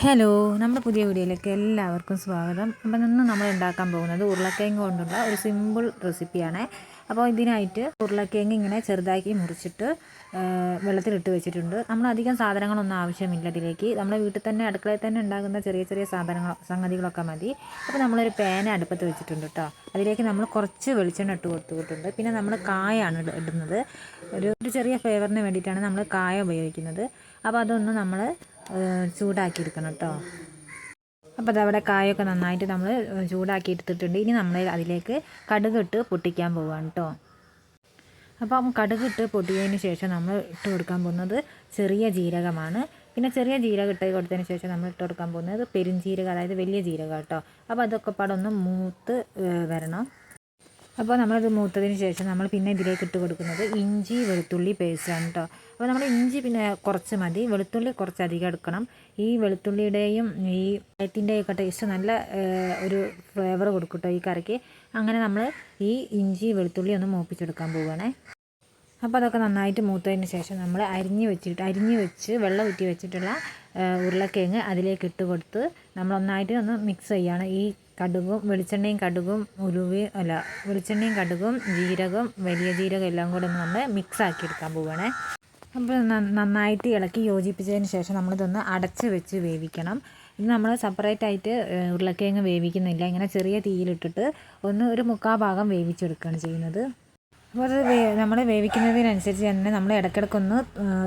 Hello, നമ്മുടെ പുതിയ വീഡിയോയിലേക്ക് എല്ലാവർക്കും സ്വാഗതം. അപ്പം ഇന്ന് നമ്മൾ ഉണ്ടാക്കാൻ പോകുന്നത് ഉരുളക്കിഴങ്ങ് കൊണ്ടുള്ള ഒരു സിമ്പിൾ റെസിപ്പിയാണ്. അപ്പോൾ ഇതിനായിട്ട് ഉരുളക്കിഴങ്ങ് ഇങ്ങനെ ചെറുതാക്കി മുറിച്ചിട്ട് വെള്ളത്തിലിട്ട് വെച്ചിട്ടുണ്ട്. നമ്മൾ അധികം സാധനങ്ങളൊന്നും ആവശ്യമില്ല ഇതിലേക്ക്. നമ്മുടെ വീട്ടിൽ തന്നെ അടുക്കളയിൽ തന്നെ ഉണ്ടാകുന്ന ചെറിയ ചെറിയ സംഗതികളൊക്കെ മതി. അപ്പോൾ നമ്മളൊരു പാൻ അടുപ്പത്ത് വെച്ചിട്ടുണ്ട് കേട്ടോ. അതിലേക്ക് നമ്മൾ കുറച്ച് വെളിച്ചെണ്ണ ഇട്ട് കൊടുത്തിട്ടുണ്ട്. പിന്നെ നമ്മൾ കായാണ് ഇടുന്നത്. ഒരു ചെറിയ ഫ്ലേവറിന് വേണ്ടിയിട്ടാണ് നമ്മൾ കായ ഉപയോഗിക്കുന്നത്. അപ്പോൾ അതൊന്ന് നമ്മൾ ചൂടാക്കിയെടുക്കണം കേട്ടോ. അപ്പോൾ അതവിടെ കായൊക്കെ നന്നായിട്ട് നമ്മൾ ചൂടാക്കി എടുത്തിട്ടുണ്ട്. ഇനി നമ്മൾ അതിലേക്ക് കടുകിട്ട് പൊട്ടിക്കാൻ പോവുകയാണ് കേട്ടോ. അപ്പം കടുകിട്ട് പൊട്ടിയതിന് ശേഷം നമ്മൾ ഇട്ട് കൊടുക്കാൻ പോകുന്നത് ചെറിയ ജീരകമാണ്. പിന്നെ ചെറിയ ജീരകം ഇട്ട് കൊടുത്തതിന് ശേഷം നമ്മൾ ഇട്ട് കൊടുക്കാൻ പോകുന്നത് പെരുംജീരകം, അതായത് വലിയ ജീരകം കേട്ടോ. അപ്പോൾ അതൊക്കെ പാടൊന്ന് മൂത്ത് വരണം. അപ്പോൾ നമ്മളത് മൂത്തതിന് ശേഷം നമ്മൾ പിന്നെ ഇതിലേക്ക് ഇട്ട് കൊടുക്കുന്നത് ഇഞ്ചി വെളുത്തുള്ളി പേസ്റ്റാണ് കേട്ടോ. അപ്പോൾ നമ്മൾ ഇഞ്ചി പിന്നെ കുറച്ച് മതി, വെളുത്തുള്ളി കുറച്ച് അധികം എടുക്കണം. ഈ വെളുത്തുള്ളിയുടെയും ഈ വയറ്റിൻ്റെയൊക്കെ ടേസ്റ്റ് നല്ല ഒരു ഫ്ലേവർ കൊടുക്കും കേട്ടോ ഈ കറിക്ക്. അങ്ങനെ നമ്മൾ ഈ ഇഞ്ചി വെളുത്തുള്ളി ഒന്ന് മൂപ്പിച്ചെടുക്കാൻ പോവുകയാണേ. അപ്പോൾ അതൊക്കെ നന്നായിട്ട് മൂത്തതിന് ശേഷം നമ്മൾ അരിഞ്ഞ് വെച്ച് വെള്ളം ഊറ്റി വെച്ചിട്ടുള്ള ഉരുളക്കിഴങ്ങ് അതിലേക്ക് ഇട്ട് കൊടുത്ത് നമ്മൾ ഒന്നായിട്ട് ഒന്ന് മിക്സ് ചെയ്യുകയാണ്. ഈ വെളിച്ചെണ്ണയും കടുകും ജീരകം, വലിയ ജീരകം എല്ലാം കൂടെ ഒന്ന് നമ്മൾ മിക്സ് ആക്കി എടുക്കാൻ പോവുകയാണേ. അപ്പോൾ നന്നായിട്ട് ഇളക്കി യോജിപ്പിച്ചതിന് ശേഷം നമ്മളിതൊന്ന് അടച്ച് വെച്ച് വേവിക്കണം. ഇത് നമ്മൾ സെപ്പറേറ്റ് ആയിട്ട് ഉരുളക്കിഴങ്ങ് വേവിക്കുന്നില്ല, ഇങ്ങനെ ചെറിയ തീയിലിട്ടിട്ട് ഒരു 3/4 ഭാഗം വേവിച്ചെടുക്കുകയാണ് ചെയ്യുന്നത്. അപ്പോൾ അത് നമ്മൾ വേവിക്കുന്നതിനനുസരിച്ച് തന്നെ നമ്മൾ ഇടയ്ക്കിടയ്ക്കൊന്ന്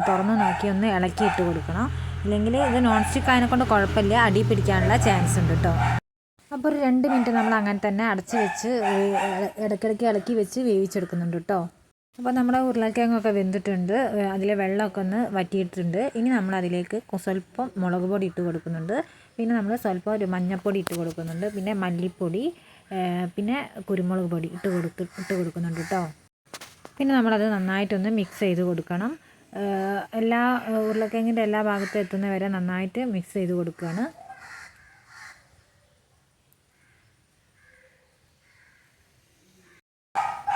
തുറന്ന് നോക്കി ഒന്ന് ഇളക്കി ഇട്ട് കൊടുക്കണം. ഇല്ലെങ്കിൽ ഇത് നോൺ സ്റ്റിക്ക് അതിനെക്കൊണ്ട് കുഴപ്പമില്ല, അടി പിടിക്കാനുള്ള ചാൻസ് ഉണ്ട് കേട്ടോ. അപ്പോൾ ഒരു 2 മിനിറ്റ് നമ്മൾ അങ്ങനെ തന്നെ അടച്ച് വെച്ച് ഇടയ്ക്കിടയ്ക്ക് ഇളക്കി വെച്ച് വേവിച്ചെടുക്കുന്നുണ്ട് കേട്ടോ. അപ്പോൾ നമ്മുടെ ഉരുളക്കിഴങ്ങൊക്കെ വെന്തിട്ടുണ്ട്, അതിലെ വെള്ളമൊക്കെ ഒന്ന് വറ്റിയിട്ടുണ്ട്. ഇനി നമ്മൾ അതിലേക്ക് സ്വല്പം മുളക് പൊടി ഇട്ട് കൊടുക്കുന്നുണ്ട്. പിന്നെ നമ്മൾ സ്വല്പം ഒരു മഞ്ഞൾപ്പൊടി ഇട്ട് കൊടുക്കുന്നുണ്ട്. പിന്നെ മല്ലിപ്പൊടി, പിന്നെ കുരുമുളക് പൊടി ഇട്ട് കൊടുക്കുന്നുണ്ട് കേട്ടോ. പിന്നെ നമ്മളത് നന്നായിട്ടൊന്ന് മിക്സ് ചെയ്ത് കൊടുക്കണം. ഉരുളക്കിഴങ്ങിൻ്റെ എല്ലാ ഭാഗത്തും എത്തുന്ന വരെ നന്നായിട്ട് മിക്സ് ചെയ്ത് കൊടുക്കുകയാണ്.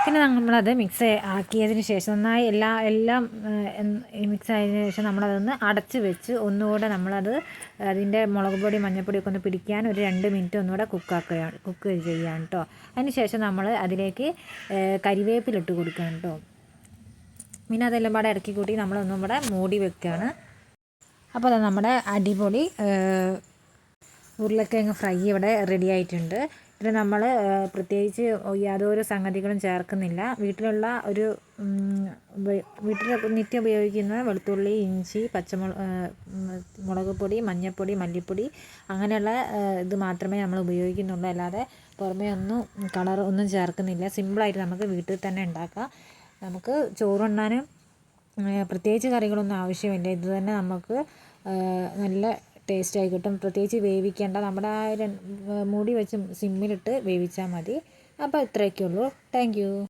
പിന്നെ നമ്മളത് മിക്സ് ആക്കിയതിന് ശേഷം നന്നായി എല്ലാം മിക്സ് ആയതിനു ശേഷം നമ്മളതൊന്ന് അടച്ച് വെച്ച് ഒന്നുകൂടെ അതിൻ്റെ മുളക് പൊടി മഞ്ഞൾപ്പൊടിയൊക്കെ ഒന്ന് പിടിക്കാൻ ഒരു 2 മിനിറ്റ് ഒന്നുകൂടെ കുക്ക് ചെയ്യാൻ കേട്ടോ. അതിന് ശേഷം നമ്മൾ അതിലേക്ക് കരിവേപ്പിലിട്ട് കൊടുക്കണം കേട്ടോ. പിന്നെ അതെല്ലാം പാടെ ഇറക്കി കൂട്ടി നമ്മളൊന്നും കൂടെ മൂടി വെക്കുകയാണ്. അപ്പോൾ അത് നമ്മുടെ അടിപൊളി ഉരുളക്കിഴങ്ങ് ഫ്രൈ ഇവിടെ റെഡി ആയിട്ടുണ്ട്. ഇതിൽ നമ്മൾ പ്രത്യേകിച്ച് യാതൊരു സംഗതികളും ചേർക്കുന്നില്ല. വീട്ടിൽ നിത്യം ഉപയോഗിക്കുന്ന വെളുത്തുള്ളി, ഇഞ്ചി, മുളക് പൊടി, മഞ്ഞൾപ്പൊടി, മല്ലിപ്പൊടി അങ്ങനെയുള്ള ഇത് മാത്രമേ നമ്മൾ ഉപയോഗിക്കുന്നുള്ളൂ. അല്ലാതെ പുറമേ കളർ ഒന്നും ചേർക്കുന്നില്ല. സിമ്പിളായിട്ട് നമുക്ക് വീട്ടിൽ തന്നെ ഉണ്ടാക്കാം. നമുക്ക് ചോറുണ്ണാനും പ്രത്യേകിച്ച് കറികളൊന്നും ആവശ്യമില്ല. ഇത് തന്നെ നമുക്ക് നല്ല ടേസ്റ്റായി കിട്ടും. പ്രത്യേകിച്ച് വേവിക്കേണ്ട, നമ്മുടെ മൂടി വെച്ച് സിമ്മിലിട്ട് വേവിച്ചാൽ മതി. അപ്പോൾ ഇത്രയൊക്കെ ഉള്ളൂ. Thank you.